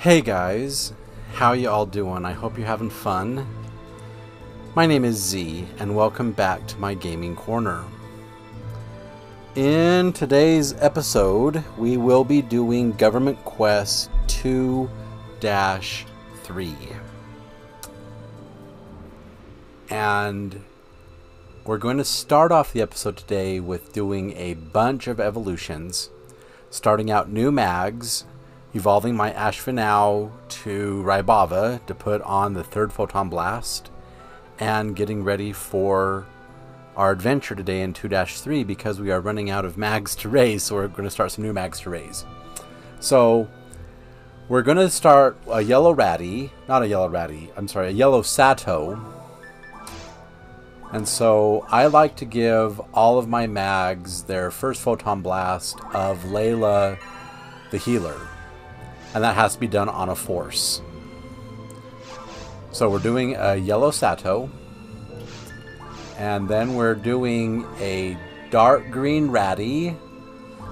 Hey guys, how you all doing? I hope you're having fun. My name is Z, and welcome back to my gaming corner. In today's episode, we will be doing Government Quest 2-3. And we're going to start off the episode today with doing a bunch of evolutions, starting out new mags, evolving my Ashvinau to Rybava to put on the third Photon Blast, and getting ready for our adventure today in 2-3 because we are running out of mags to raise, so we're going to start some new mags to raise. So we're going to start a yellow Sato. And so I like to give all of my mags their first Photon Blast of Layla the healer. And that has to be done on a force. So we're doing a yellow Sato. And then we're doing a dark green Ratty.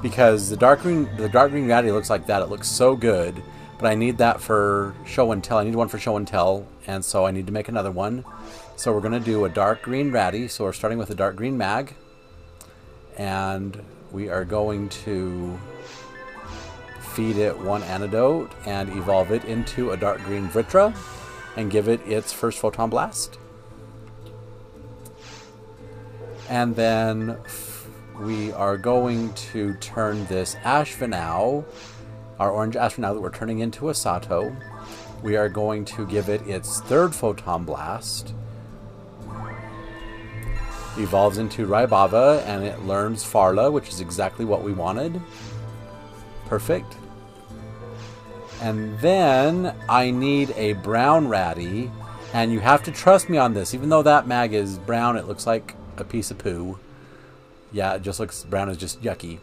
Because the dark green Ratty looks like that. It looks so good. But I need that for show and tell. I need one for show and tell. And so I need to make another one. So we're going to do a dark green Ratty. So we're starting with a dark green mag. And we are going to feed it one antidote and evolve it into a dark green Vritra and give it its first Photon Blast. And then we are going to turn this Ashvinau, our orange Ashvinau that we're turning into a Sato, we are going to give it its third Photon Blast, evolves into Rybava, and it learns Farla, which is exactly what we wanted. Perfect. And then I need a brown Ratty, and you have to trust me on this. Even though that mag is brown, it looks like a piece of poo. Yeah, it just looks brown, is just yucky.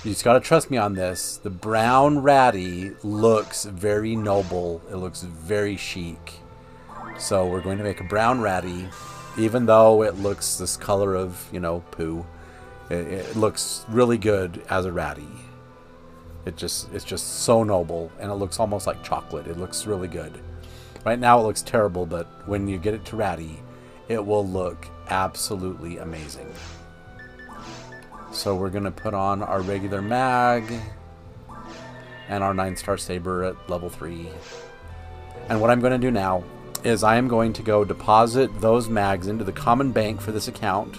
You just got to trust me on this. The brown Ratty looks very noble. It looks very chic. So we're going to make a brown Ratty, even though it looks this color of, poo. It looks really good as a Ratty. It's just so noble, and it looks almost like chocolate. It looks really good. Right now it looks terrible, but when you get it to Ratty, it will look absolutely amazing. So we're going to put on our regular mag and our 9-star saber at level 3. And what I'm going to do now is I am going to go deposit those mags into the common bank for this account.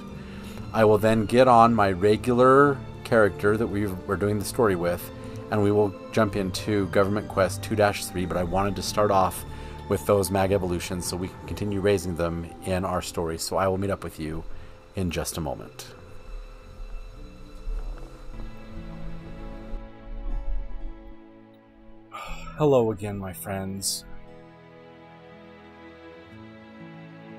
I will then get on my regular character that we're doing the story with, and we will jump into Government Quest 2-3, but I wanted to start off with those mag evolutions so we can continue raising them in our story. So I will meet up with you in just a moment. Hello again, my friends.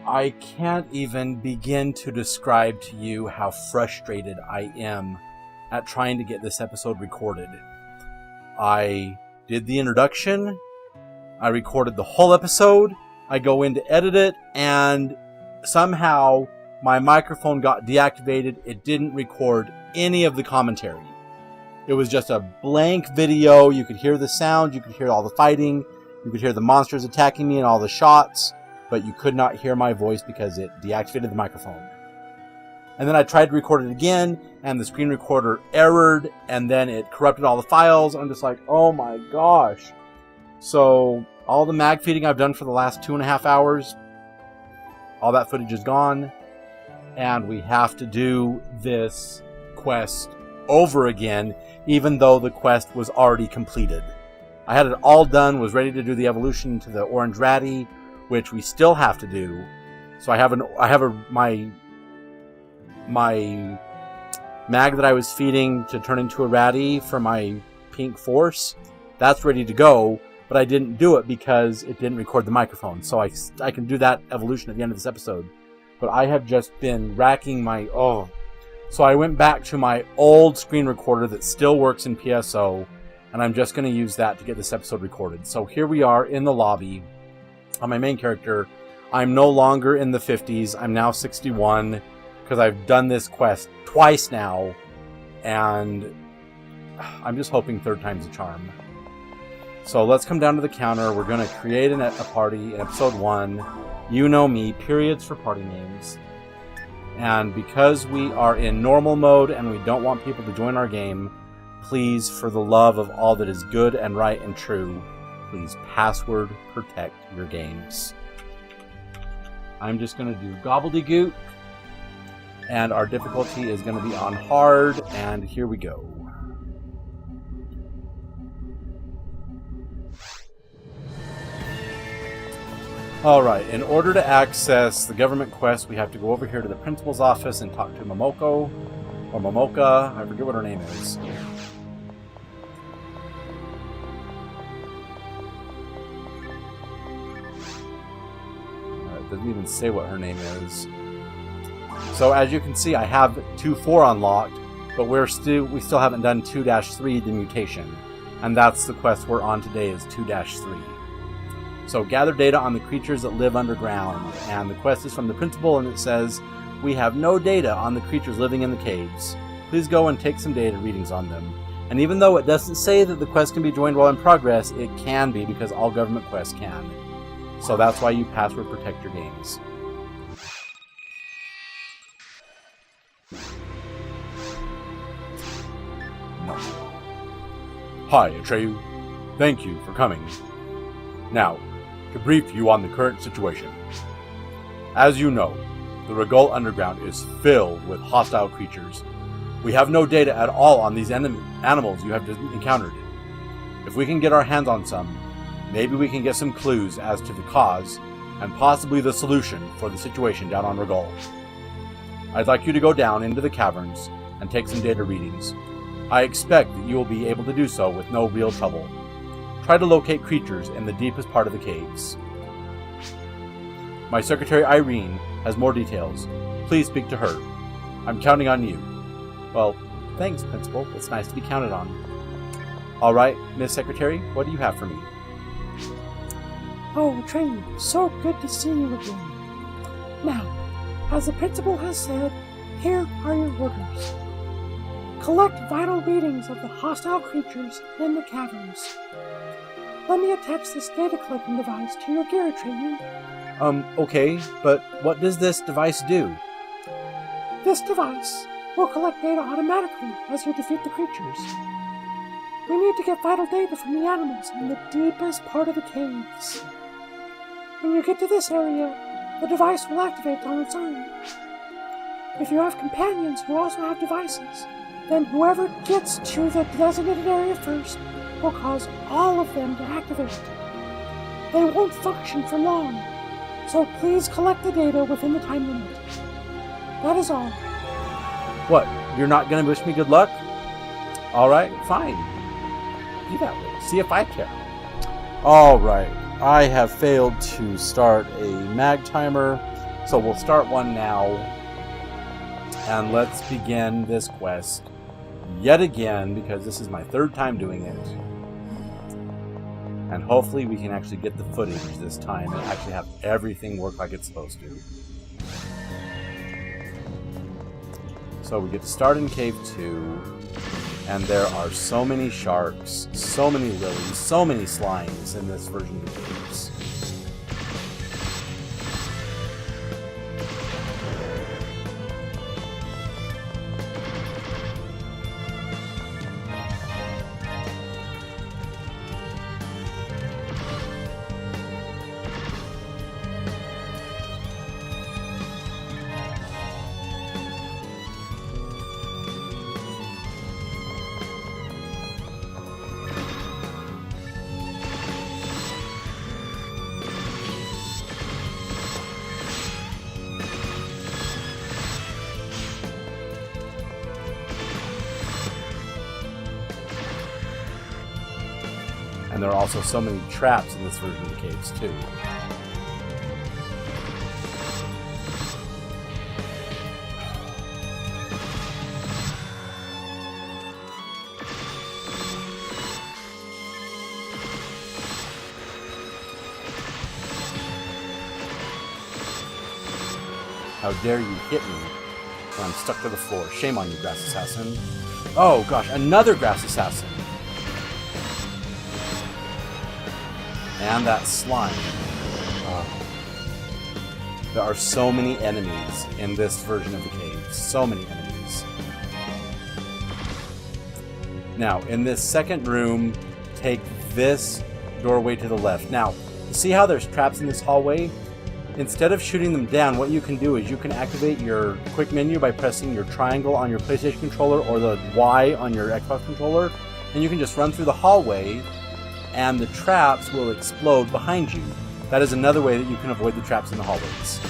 I can't even begin to describe to you how frustrated I am at trying to get this episode recorded. I did the introduction, I recorded the whole episode, I go in to edit it, and somehow my microphone got deactivated. It didn't record any of the commentary. It was just a blank video. You could hear the sound, you could hear all the fighting, you could hear the monsters attacking me and all the shots, but you could not hear my voice because it deactivated the microphone. And then I tried to record it again, and the screen recorder errored, and then it corrupted all the files. I'm just like, oh my gosh. So all the mag feeding I've done for the last 2.5 hours, all that footage is gone, and we have to do this quest over again, even though the quest was already completed. I had it all done, was ready to do the evolution to the orange Ratty, which we still have to do. So I have my mag that I was feeding to turn into a Ratty for my pink force. That's ready to go, but I didn't do it because it didn't record the microphone. So I can do that evolution at the end of this episode. But I have just been racking my... So I went back to my old screen recorder that still works in PSO, and I'm just going to use that to get this episode recorded. So here we are in the lobby on my main character. I'm no longer in the 50s. I'm now 61 because I've done this quest twice now, and I'm just hoping third time's a charm. So let's come down to the counter. We're going to create a party in episode 1. You know me, periods for party names. And because we are in normal mode and we don't want people to join our game, please, for the love of all that is good and right and true, please password protect your games. I'm just going to do gobbledygook, and our difficulty is going to be on hard, and here we go. Alright, in order to access the government quest, we have to go over here to the principal's office and talk to Momoko, or Momoka, I forget what her name is. It doesn't even say what her name is. So as you can see, I have 2.4 unlocked, but we still haven't done 2-3, the mutation. And that's the quest we're on today, is 2-3. So gather data on the creatures that live underground, and the quest is from the principal, and it says, we have no data on the creatures living in the caves. Please go and take some data readings on them. And even though it doesn't say that the quest can be joined while in progress, it can be, because all government quests can. So that's why you password protect your games. No. Hi, Atreyu. Thank you for coming. Now, to brief you on the current situation. As you know, the Regal Underground is filled with hostile creatures. We have no data at all on these animals you have encountered. If we can get our hands on some, maybe we can get some clues as to the cause, and possibly the solution for the situation down on Regal. I'd like you to go down into the caverns and take some data readings. I expect that you will be able to do so with no real trouble. Try to locate creatures in the deepest part of the caves. My secretary Irene has more details. Please speak to her. I'm counting on you. Well, thanks, Principal. It's nice to be counted on. All right, Miss Secretary, what do you have for me? Oh, Atreyu, so good to see you again. Now, as the Principal has said, here are your orders. Collect vital readings of the hostile creatures in the caverns. Let me attach this data collecting device to your gear, Atreyu. Okay, but what does this device do? This device will collect data automatically as you defeat the creatures. We need to get vital data from the animals in the deepest part of the caves. When you get to this area, the device will activate on its own. If you have companions who also have devices, then whoever gets to the designated area first will cause all of them to activate. They won't function for long, so please collect the data within the time limit. That is all. What, you're not going to wish me good luck? Alright, fine. Be that way. See if I care. Alright, I have failed to start a mag timer, so we'll start one now. And let's begin this quest yet again, because this is my third time doing it. And hopefully we can actually get the footage this time and actually have everything work like it's supposed to. So we get to start in Cave 2, and there are so many sharks, so many lilies, so many slimes in this version of the caves. And there are also so many traps in this version of the caves, too. How dare you hit me when I'm stuck to the floor. Shame on you, Grass Assassin. Oh gosh, another Grass Assassin. And that slime. There are so many enemies in this version of the cave. So many enemies. Now, in this second room, take this doorway to the left. Now, you see how there's traps in this hallway? Instead of shooting them down, what you can do is you can activate your quick menu by pressing your triangle on your PlayStation controller or the Y on your Xbox controller, and you can just run through the hallway, and the traps will explode behind you. That is another way that you can avoid the traps in the hallways.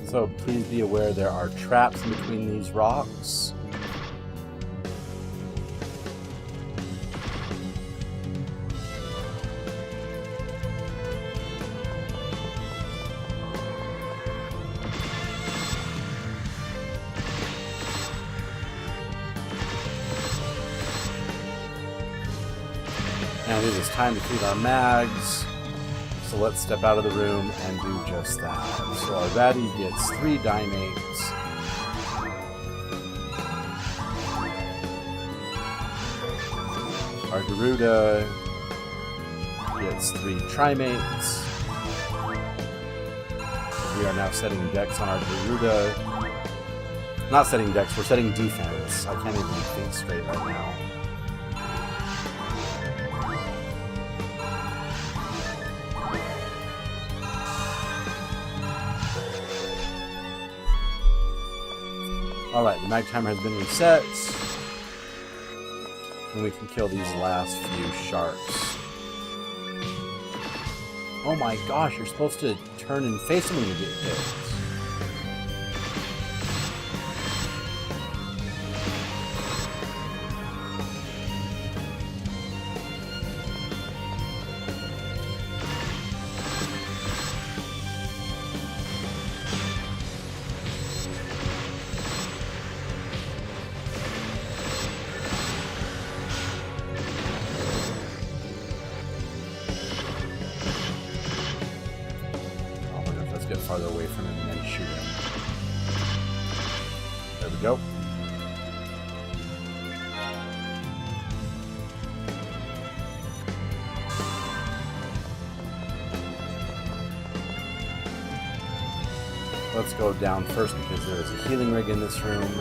So please be aware there are traps in between these rocks. And it is time to clean our mags. So let's step out of the room and do just that. So our baddie gets 3 Dynates. Our Garuda gets 3 Trimates. We are now setting decks on our Garuda. Not setting decks, we're setting defense. I can't even think straight right now. Alright, the mag timer has been reset. And we can kill these last few sharks. Oh my gosh, you're supposed to turn and face them when you get hit. Get farther away from him and then shoot him. There we go. Let's go down first because there is a healing rig in this room.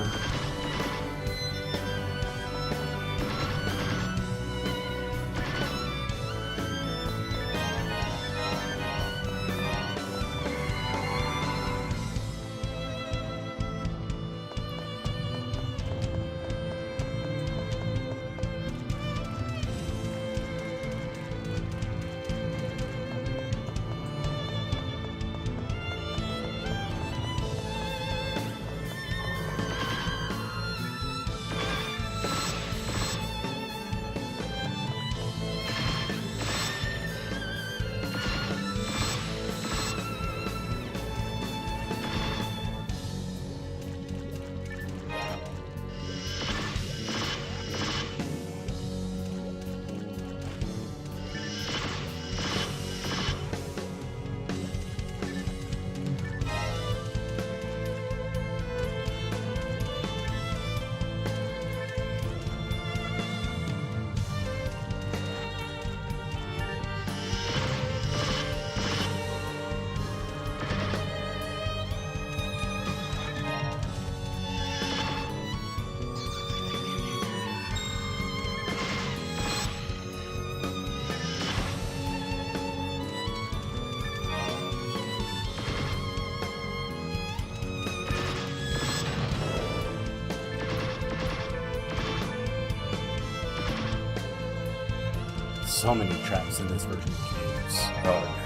so many traps in this version of caves. Oh.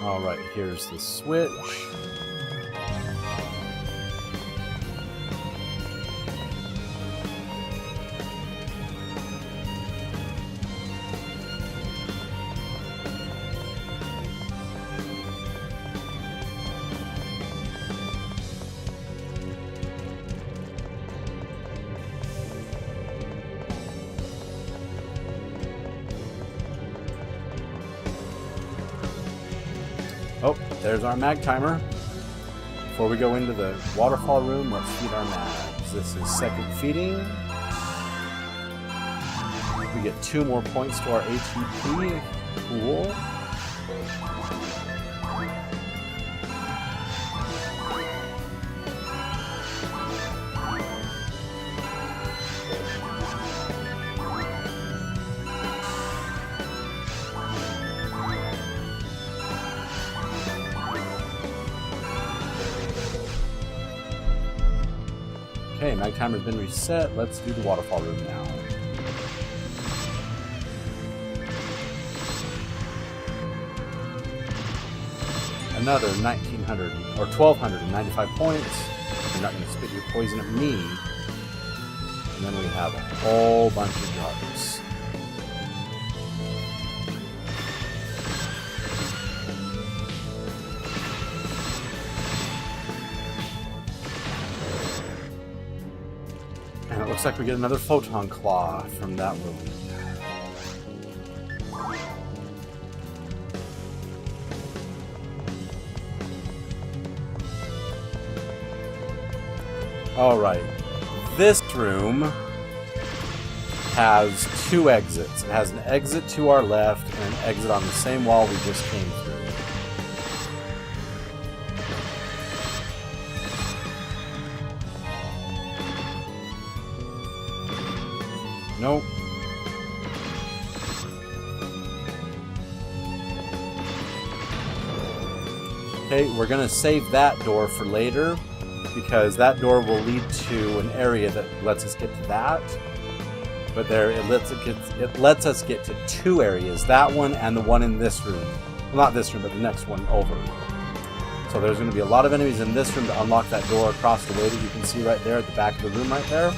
Alright, here's the switch. Oh, there's our mag timer. Before we go into the waterfall room, let's feed our mags. This is second feeding. We get 2 more points to our ATP. Cool. Okay, mag timer's been reset. Let's do the waterfall room now. Another 1,900 or 1,295 points. You're not going to spit your poison at me. And then we have a whole bunch of drugs. And it looks like we get another photon claw from that room. Alright, this room has 2 exits. It has an exit to our left and an exit on the same wall we just came through. Nope. Okay, we're going to save that door for later, because that door will lead to an area that lets us get to that. But there, it lets us get to 2 areas, that one and the one in this room. Well, not this room, but the next one over. So there's going to be a lot of enemies in this room to unlock that door across the way that you can see right there at the back of the room right there.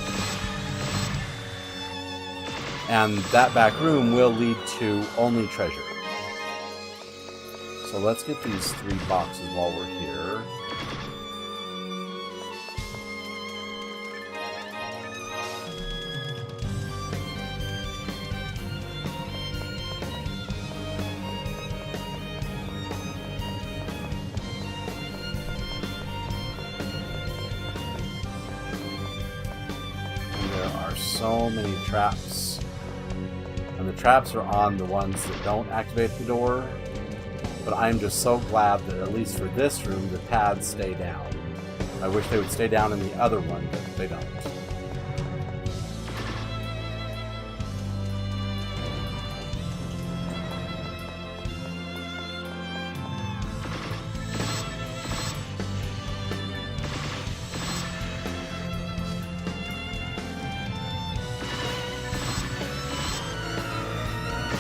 And that back room will lead to only treasure. So let's get these 3 boxes while we're here. And there are so many traps. And the traps are on the ones that don't activate the door. But I'm just so glad that at least for this room, the pads stay down. I wish they would stay down in the other one, but they don't.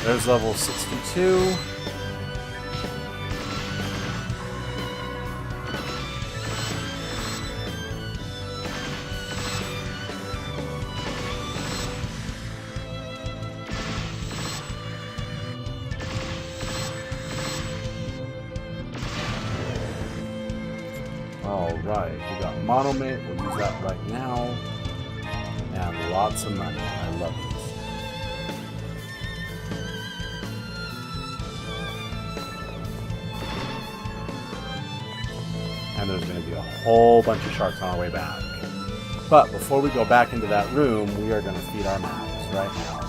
There's level 62. Alright, we got Monomate, we'll use that right now. And lots of money, I love it. And there's going to be a whole bunch of sharks on our way back. But before we go back into that room, we are going to feed our mouths right now.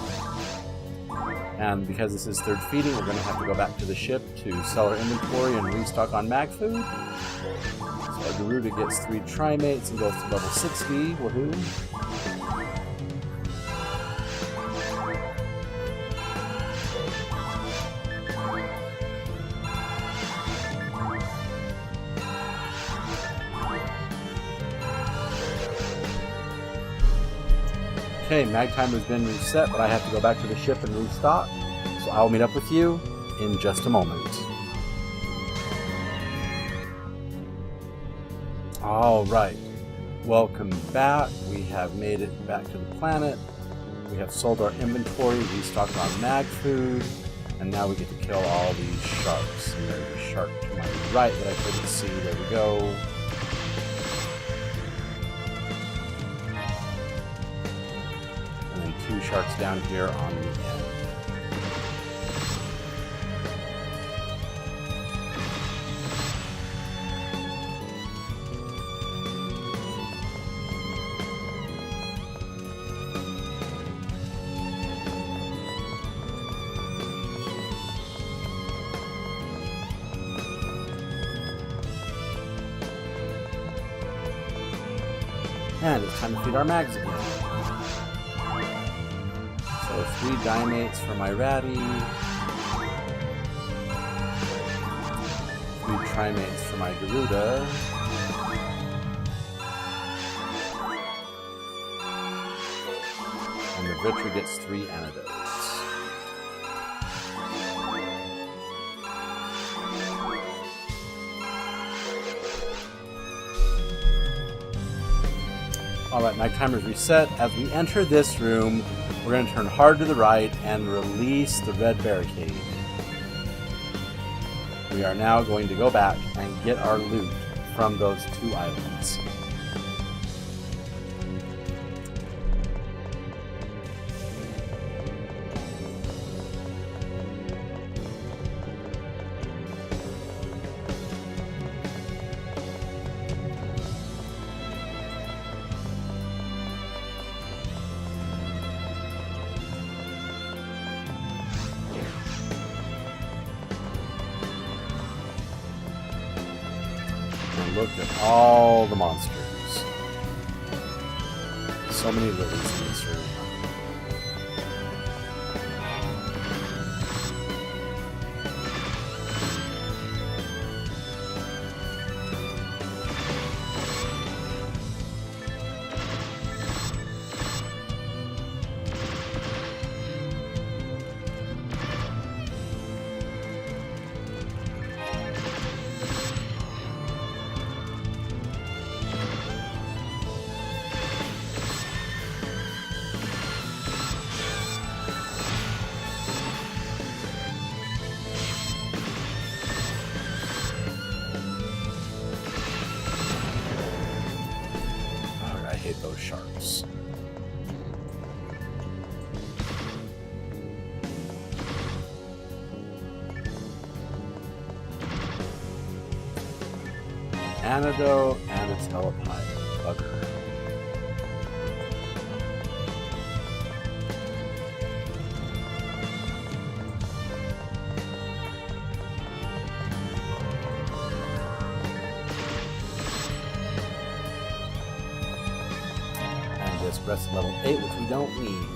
And because this is third feeding, we're going to have to go back to the ship to sell our inventory and restock on mag food. So our Garuda gets 3 trimates and goes to level 60. Woohoo! Okay, mag timer has been reset, but I have to go back to the ship and restock. So I will meet up with you in just a moment. Alright, welcome back. We have made it back to the planet. We have sold our inventory, restocked on mag food, and now we get to kill all these sharks. And there's a shark to my right that I couldn't see. There we go. And then 2 sharks down here on the end. And it's time to feed our mags again. So 3 dimates for my ratty. 3 trimates for my Garuda. And the Vitra gets 3 antidotes. Alright, my timer's reset. As we enter this room, we're going to turn hard to the right and release the red barricade. We are now going to go back and get our loot from those 2 islands. Look at all the monsters. So many lilies in this room. I hate those sharks. Antidote and a telepile. Bugger. This rest level 8, which we don't need.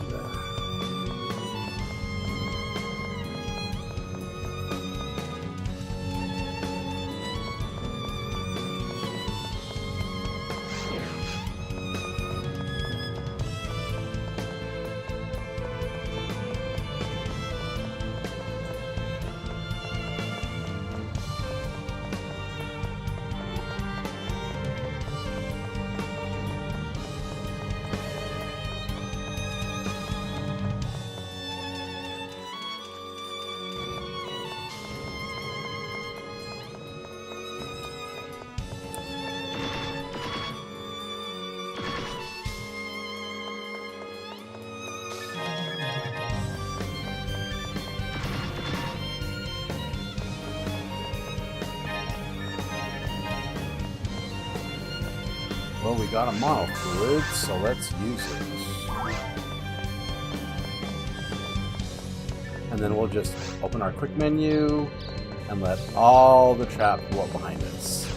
Well, we got a mono fluid, so let's use it. And and then we'll just open our quick menu and let all the trap go up behind us.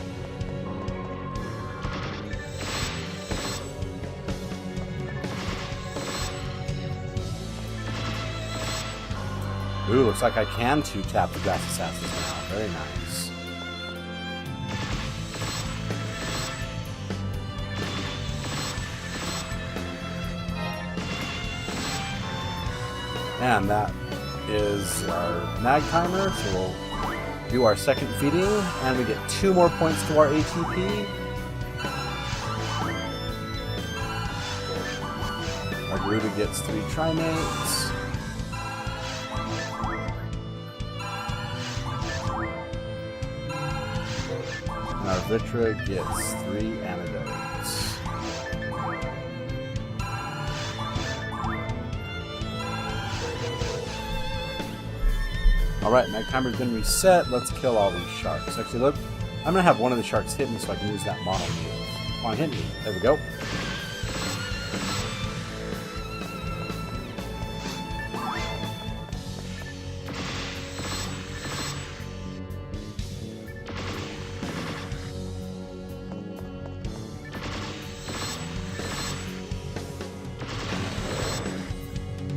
Ooh, looks like I can 2-tap the Grass Assassins now. Very nice. And that is our mag timer, so we'll do our second feeding, and we get 2 more points to our ATP. Our Garuda gets 3 Trimates. And our Vitra gets 3 Antidotes. Alright, mag timer's been reset. Let's kill all these sharks. Actually, look, I'm going to have one of the sharks hit me so I can use that mono move. Come on, hit me. There we go.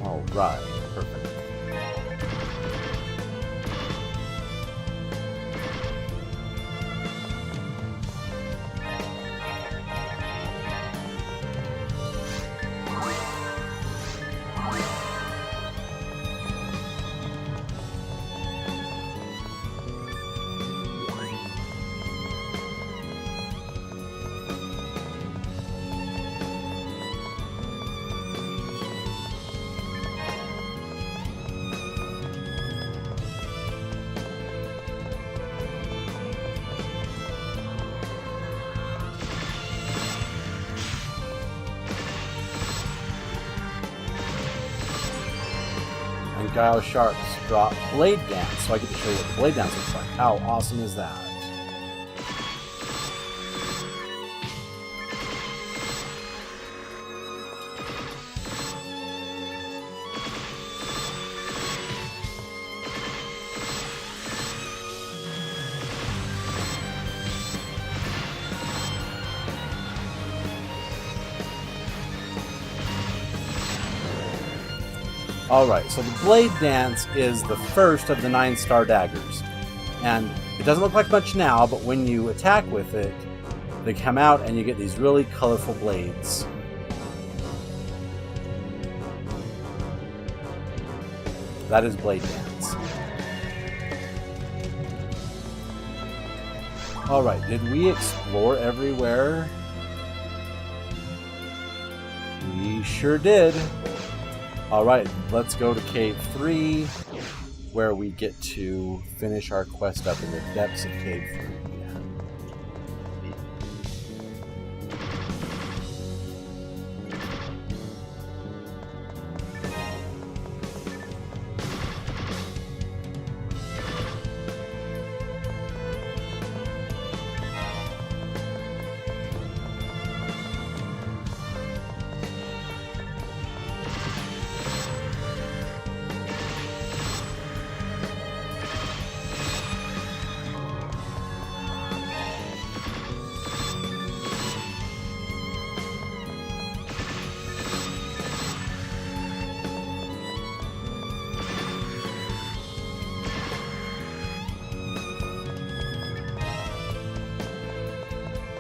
Alright, perfect. Guile Sharks drop Blade Dance, so I get to show you what the Blade Dance looks like. How awesome is that? Alright, so the Blade Dance is the first of the 9-star daggers. And it doesn't look like much now, but when you attack with it, they come out and you get these really colorful blades. That is Blade Dance. Alright, did we explore everywhere? We sure did. Alright, let's go to Cave 3, where we get to finish our quest up in the depths of Cave 3.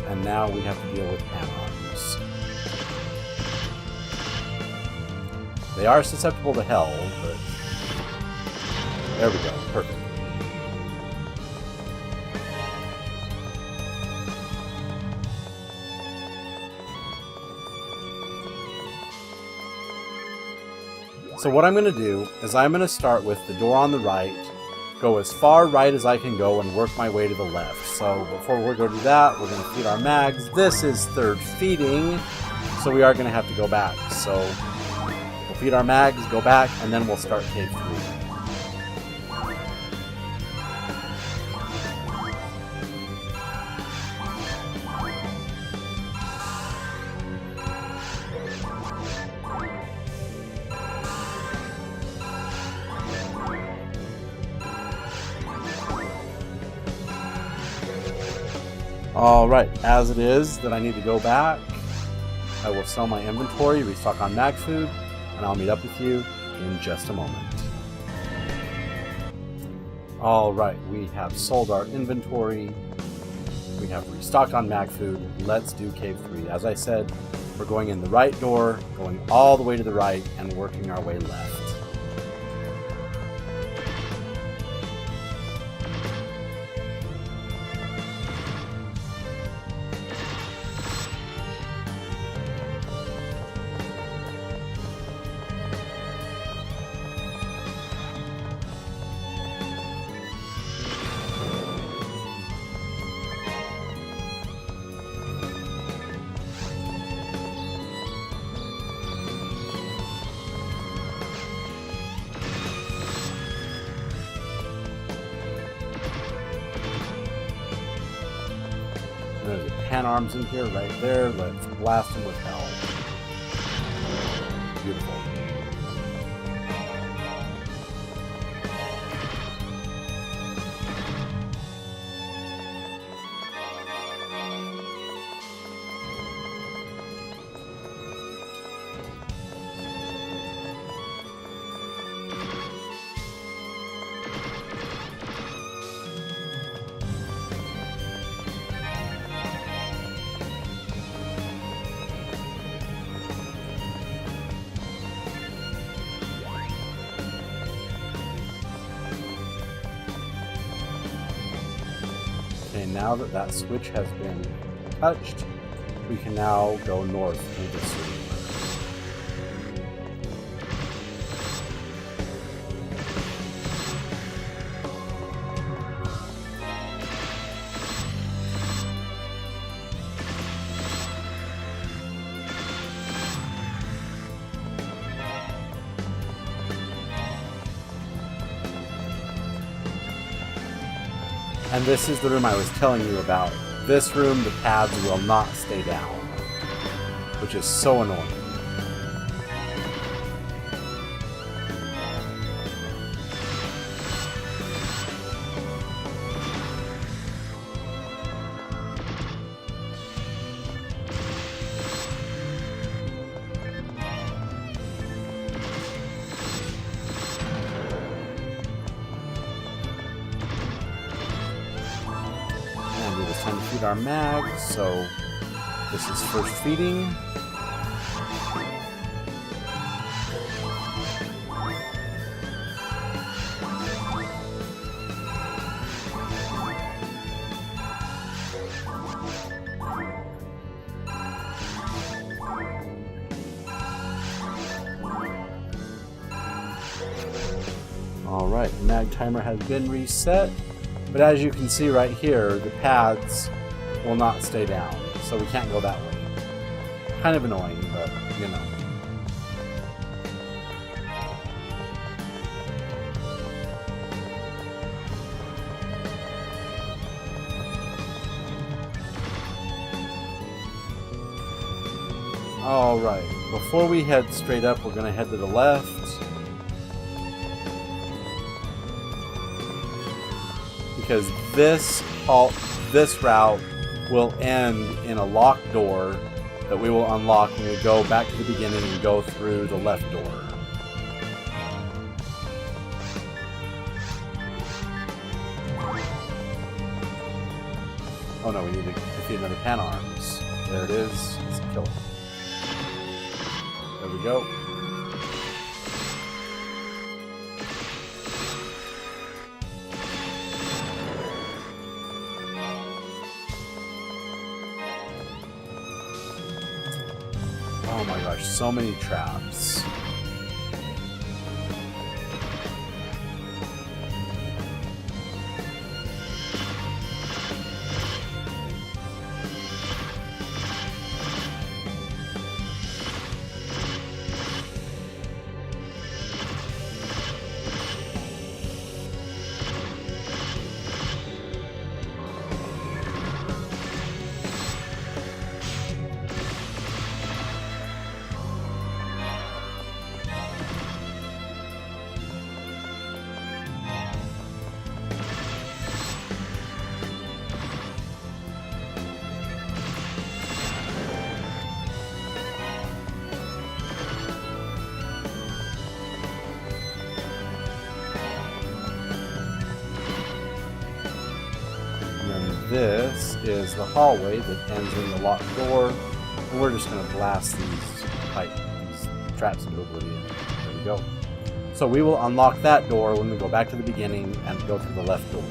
And now we have to deal with Anons. They are susceptible to hell, but... There we go. Perfect. So what I'm going to do is I'm going to start with the door on the right, go as far right as I can go, and work my way to the left. So before we go do that, we're going to feed our mags. This is third feeding, so we are going to have to go back. So we'll feed our mags, go back, and then we'll start Cave 3. Alright, as it is that I need to go back, I will sell my inventory, restock on mag food, and I'll meet up with you in just a moment. Alright, we have sold our inventory, we have restocked on mag food. Let's do cave 3. As I said, we're going in the right door, going all the way to the right, and working our way left. There's a pan arms in here, right there. Let's blast him with hell. Beautiful. Okay, now that that switch has been touched, we can now go north through the sewer. And this is the room I was telling you about. This room, the paths will not stay down, which is so annoying. Time to feed our mag, so this is first feeding. Alright, mag timer has been reset. But as you can see right here, the paths will not stay down, so we can't go that way. Kind of annoying, but you know. Alright, before we head straight up, we're going to head to the left. Because this route will end in a locked door that we will unlock when we go back to the beginning and go through the left door. Oh no, we need to defeat another pan arms. There it is. Let's kill it. There we go. Oh my gosh, so many traps. this is the hallway that ends in the locked door, and we're just going to blast these traps into oblivion. There we go. So we will unlock that door when we go back to the beginning and go through the left door.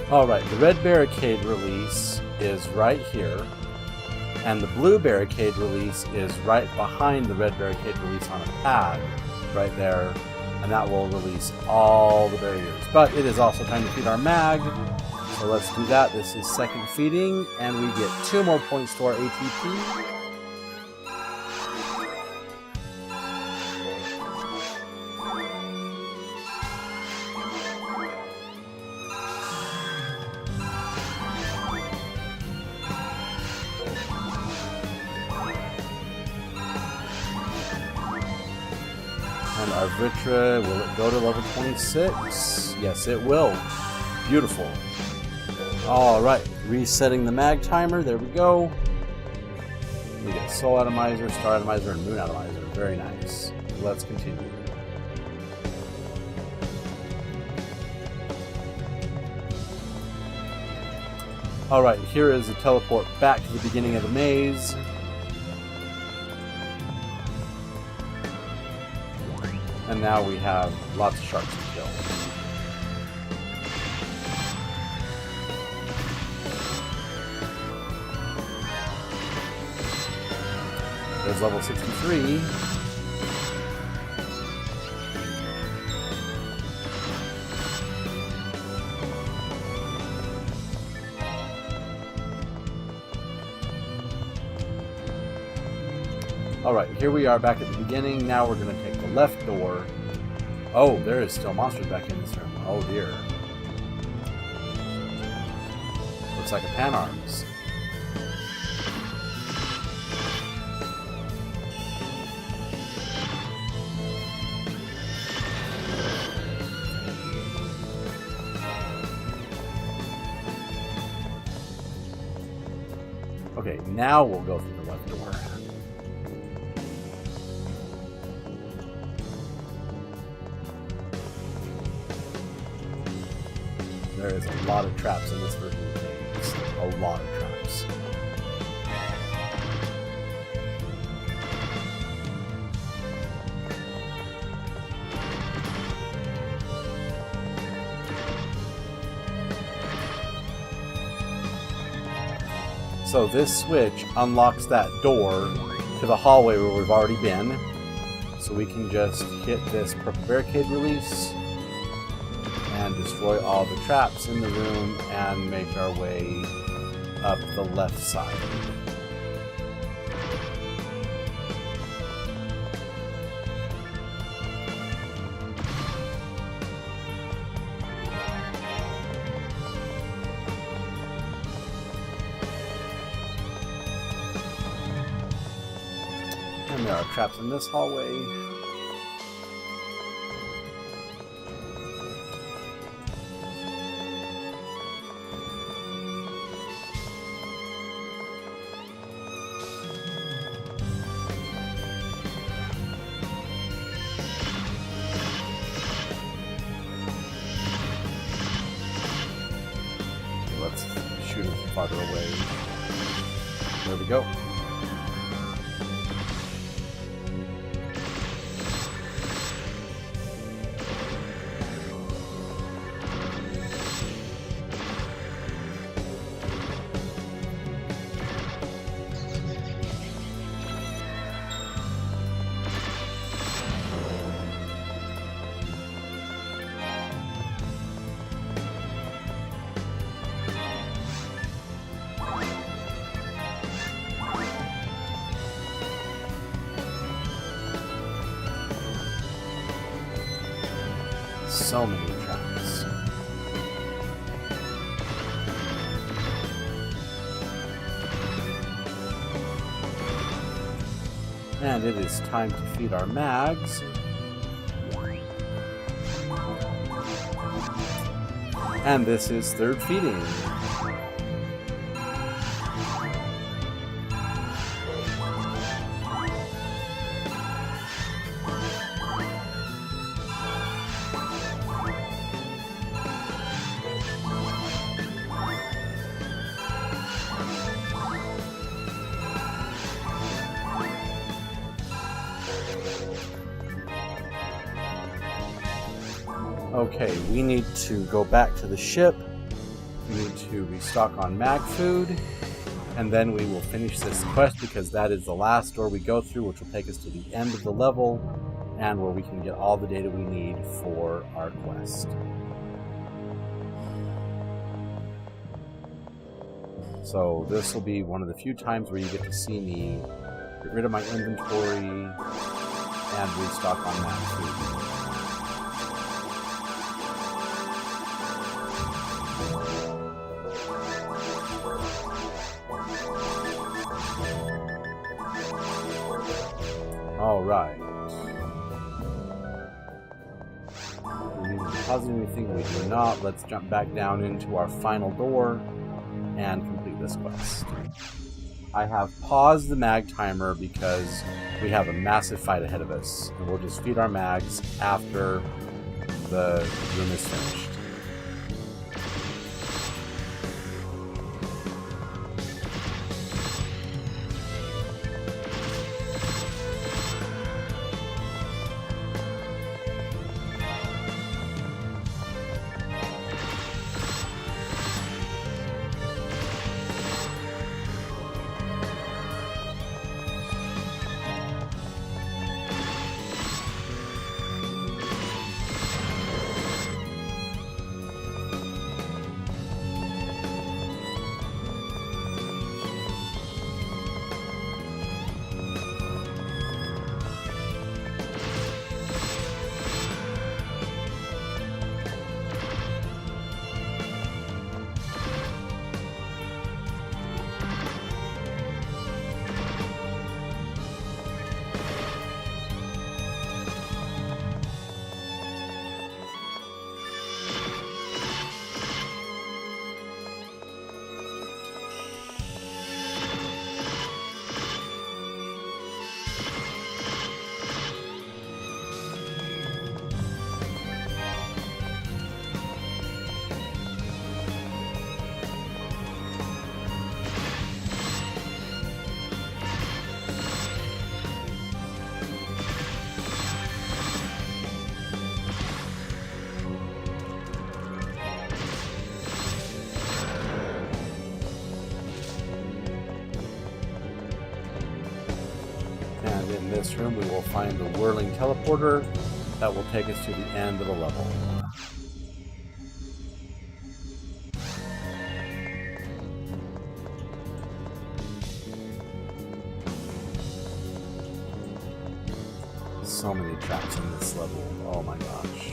Alright, the red barricade release is right here, and the blue barricade release is right behind the red barricade release on a pad, right there, and that will release all the barriers. But it is also time to feed our mag, so let's do that. This is second feeding, and we get 2 more points to our ATP. And our Vitra, will it go to level 26? Yes, it will. Beautiful. Alright, resetting the mag timer. There we go. We get Soul Atomizer, Star Atomizer, and Moon Atomizer. Very nice. Let's continue. Alright, here is a teleport back to the beginning of the maze. And now we have lots of sharks to kill. There's level 63. Alright, here we are back at the beginning. Now we're going to take the left door. Oh, there is still monsters back in this room. Oh dear. Looks like a Panarms. Okay, now we'll go through the left door. There is a lot of traps in this version of the game. It's a lot of traps. So this switch unlocks that door to the hallway where we've already been. So we can just hit this purple barricade release and destroy all the traps in the room and make our way up the left side. And there are traps in this hallway. Let's shoot him farther away. There we go. So many traps. And it is time to feed our mags. And this is third feeding. Okay, we need to go back to the ship. We need to restock on mag food. And then we will finish this quest because that is the last door we go through, which will take us to the end of the level and where we can get all the data we need for our quest. So this will be one of the few times where you get to see me get rid of my inventory and restock on mag food. Alright. We need to deposit anything, we do not. Let's jump back down into our final door and complete this quest. I have paused the mag timer because we have a massive fight ahead of us. And we'll just feed our mags after the room is finished. And in this room we will find the whirling teleporter that will take us to the end of the level. So many traps in this level, oh my gosh.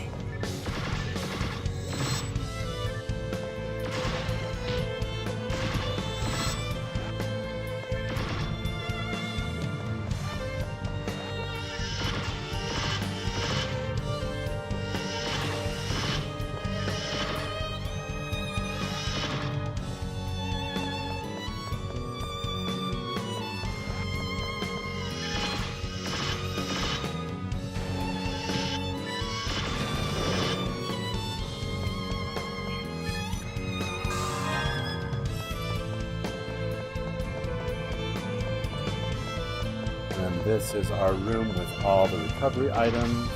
And this is our room with all the recovery items.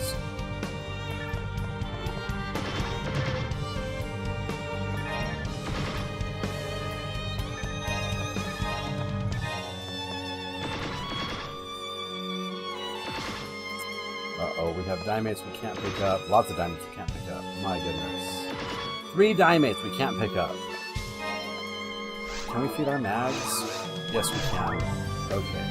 Uh-oh, we have dimates we can't pick up. Lots of dimates we can't pick up. My goodness. 3 dimates we can't pick up. Can we feed our mags? Yes, we can. Okay.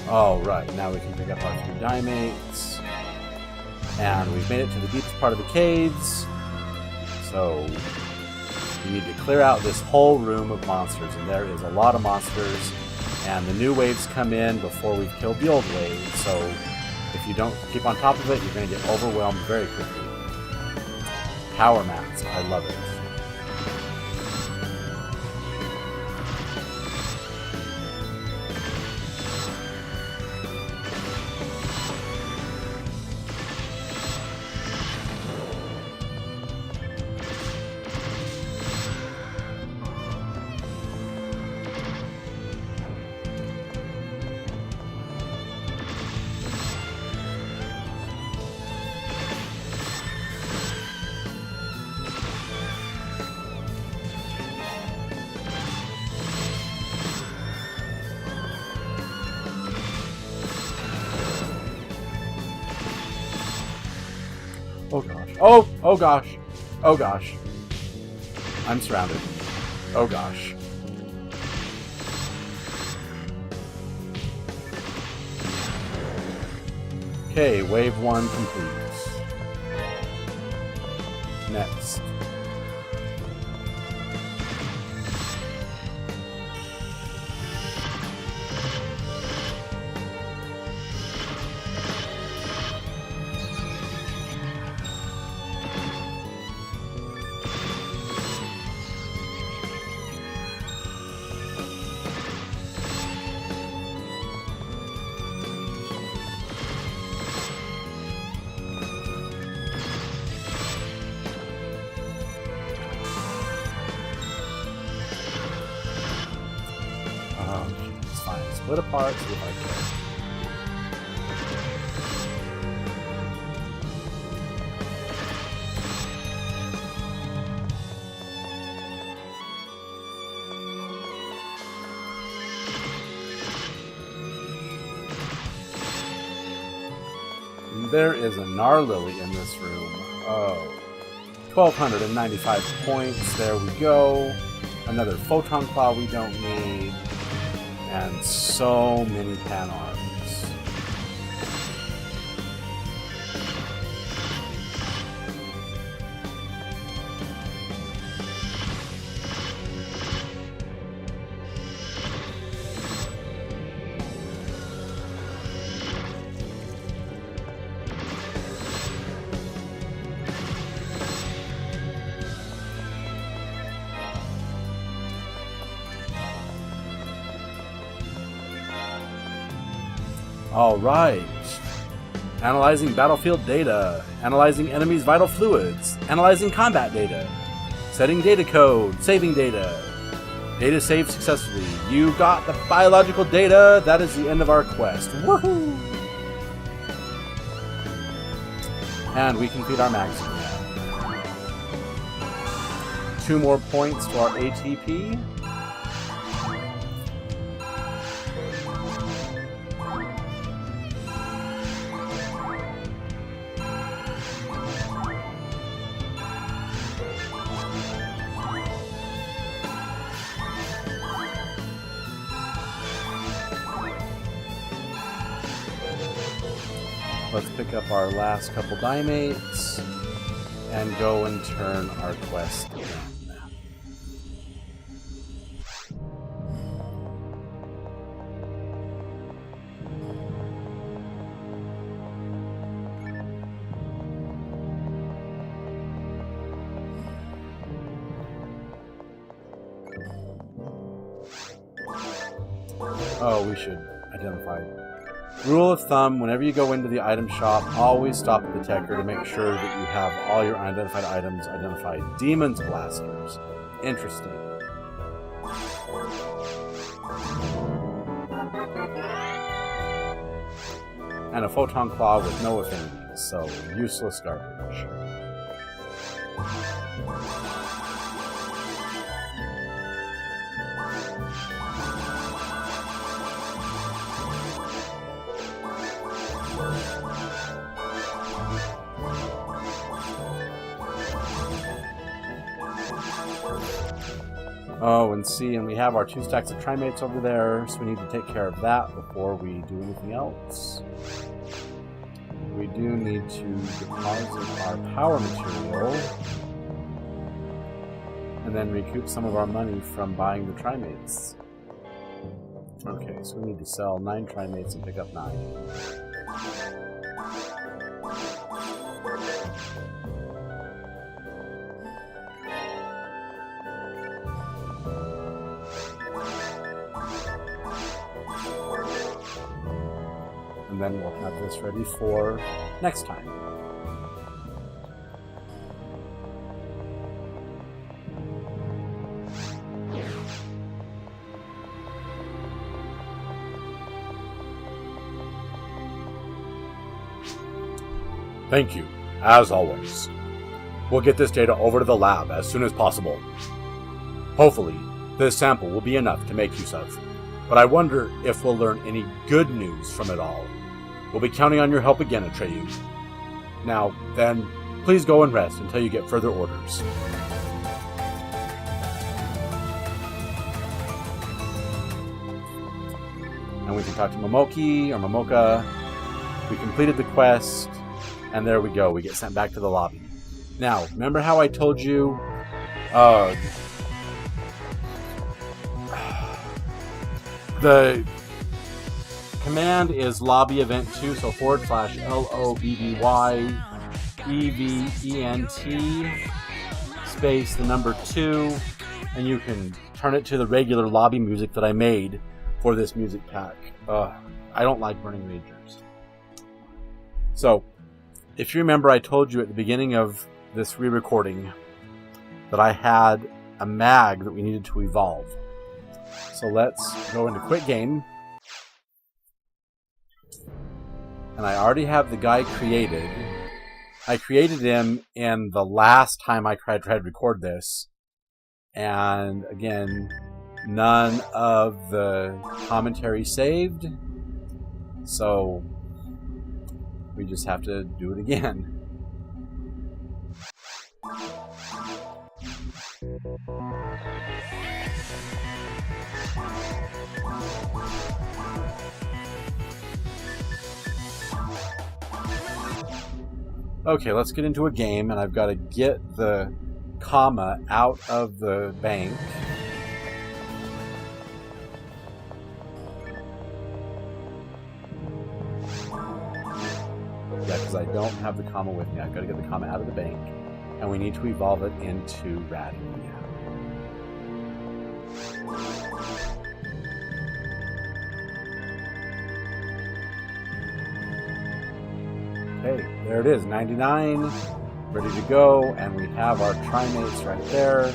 Oh, right. Now we can pick up our 3 Dimates. And we've made it to the deepest part of the caves. So we need to clear out this whole room of monsters. And there is a lot of monsters. And the new waves come in before we've killed the old wave. So if you don't keep on top of it, you're going to get overwhelmed very quickly. Power mats. I love it. Oh gosh. Oh gosh. Oh gosh. I'm surrounded. Oh gosh. Okay, wave 1 complete. Next. It's fine. Split apart, see if I can. There is a Gnarlily in this room. Oh. 1,295 points. There we go. Another Photon Claw we don't need. And so many Pan Arms. Alright. Analyzing battlefield data. Analyzing enemies' vital fluids. Analyzing combat data. Setting data code. Saving data. Data saved successfully. You got the biological data. That is the end of our quest. Woohoo! And we complete our magazine now. 2 more points to our ATP. Let's pick up our last couple Dimates and go and turn our quest in. Oh, we should identify. Rule of thumb, whenever you go into the item shop, always stop at the Techer to make sure that you have all your unidentified items identified. Demon's Blasters. Interesting. And a Photon Claw with no affinities, so useless garbage. Oh, and see, and we have our 2 stacks of Trimates over there, so we need to take care of that before we do anything else. We do need to deposit our power material and then recoup some of our money from buying the Trimates. Okay, so we need to sell 9 Trimates and pick up 9. And then we'll have this ready for next time. Thank you, as always. We'll get this data over to the lab as soon as possible. Hopefully, this sample will be enough to make use of, but I wonder if we'll learn any good news from it all. We'll be counting on your help again, Atreyu. Now, then, please go and rest until you get further orders. And we can talk to Momoki or Momoka. We completed the quest. And there we go. We get sent back to the lobby. Now, remember how I told you the command is lobby event 2, so /LOBBY/EVENT space the number 2, and you can turn it to the regular lobby music that I made for this music pack. I don't like Burning Rangers. So, if you remember, I told you at the beginning of this re-recording that I had a mag that we needed to evolve. So let's go into Quit Game. And I already have the guy created. I created him in the last time I tried to record this. And again, none of the commentary saved. So we just have to do it again. Okay, let's get into a game, and I've got to get the comma out of the bank. Yeah, because I don't have the comma with me. I've got to get the comma out of the bank, and we need to evolve it into Ratty. Okay, there it is, 99, ready to go, and we have our Trimates right there.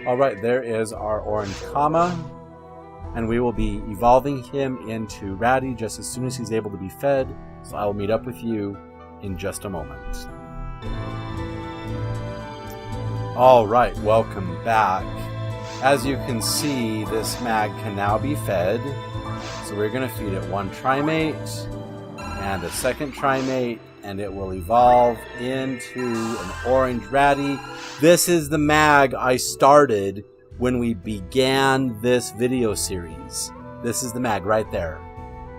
Alright, there is our orange comma, and we will be evolving him into Ratty just as soon as he's able to be fed, so I will meet up with you in just a moment. Alright, welcome back. As you can see, this mag can now be fed, so we're going to feed it one Trimate and a second Trimate, and it will evolve into an orange Ratty. This is the mag I started when we began this video series. This is the mag right there.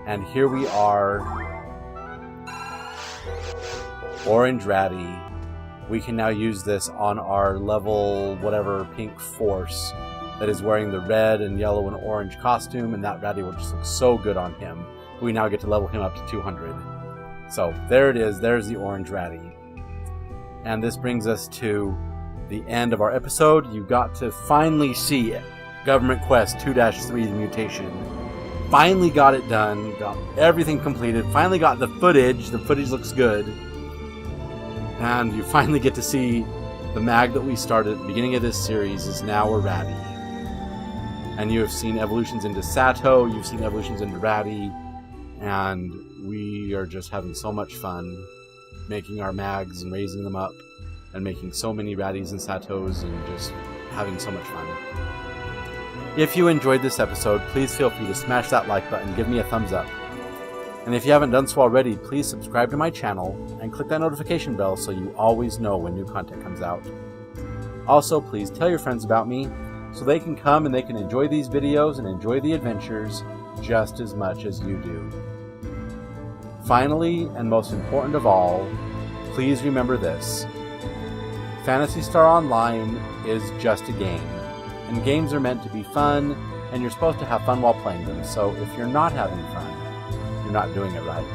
And here we are. Orange Ratty. We can now use this on our level whatever pink force that is wearing the red and yellow and orange costume, and that Ratty will just look so good on him. We now get to level him up to 200. So there it is, there's the orange Ratty. And this brings us to the end of our episode. You got to finally see Government Quest 2-3, the Mutation. Finally got it done, got everything completed, finally got the footage looks good. And you finally get to see the mag that we started at the beginning of this series is now a Ratty. And you have seen evolutions into Sato, you've seen evolutions into Ratty, and we are just having so much fun making our mags and raising them up and making so many ratties and satos and just having so much fun. If you enjoyed this episode, please feel free to smash that like button, give me a thumbs up. And if you haven't done so already, please subscribe to my channel and click that notification bell so you always know when new content comes out. Also, please tell your friends about me so they can come and they can enjoy these videos and enjoy the adventures just as much as you do. Finally, and most important of all, please remember this. Phantasy Star Online is just a game, and games are meant to be fun, and you're supposed to have fun while playing them, so if you're not having fun, you're not doing it right.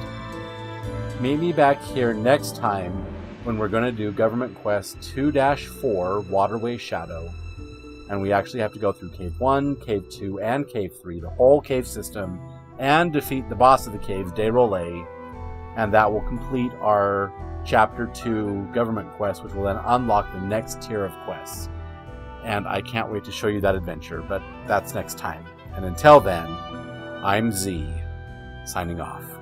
Meet me back here next time when we're going to do Government Quest 2-4 Waterway Shadow, and we actually have to go through Cave 1, Cave 2, and Cave 3, the whole cave system, and defeat the boss of the caves, De Rollet, and that will complete our Chapter 2 Government Quest, which will then unlock the next tier of quests. And I can't wait to show you that adventure, but that's next time. And until then, I'm Z, signing off.